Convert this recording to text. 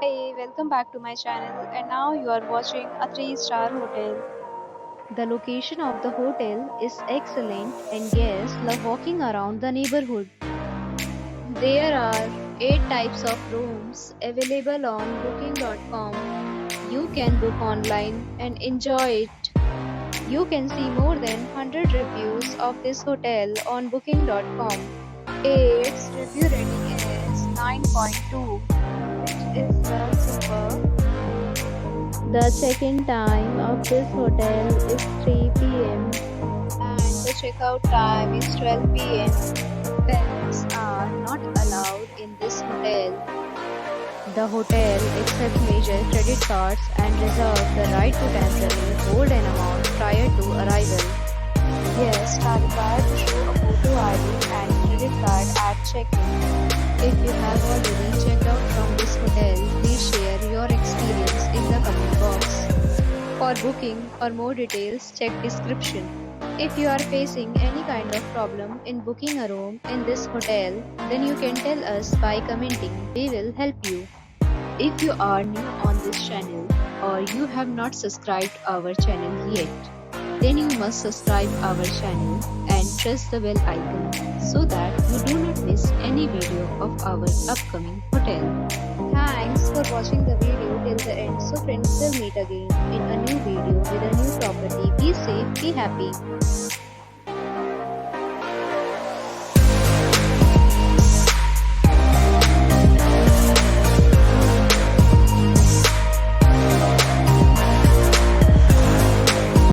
Hi, welcome back to my channel and now you are watching a 3-star hotel. The location of the hotel is excellent and guests love walking around the neighborhood. There are 8 types of rooms available on booking.com. You can book online and enjoy it. You can see more than 100 reviews of this hotel on booking.com. Its review rating is 9.2, which is well super. The check-in time of this hotel is 3 p.m. and the checkout time is 12 p.m. Pets are not allowed in this hotel. The hotel accepts major credit cards and reserves the right to temporarily hold an amount prior to arrival. Guests are required to show a photo ID and credit card at check-in. If you have already checked out from this hotel, please share your experience in the comment box. For booking or more details, check description. If you are facing any kind of problem in booking a room in this hotel, then you can tell us by commenting. We will help you. If you are new on this channel or you have not subscribed our channel yet, then you must subscribe our channel and press the bell icon so that you do not miss any video of our upcoming hotel. Thanks for watching the video till the end. So friends, will meet again in a new video with a new property. Be safe, be happy.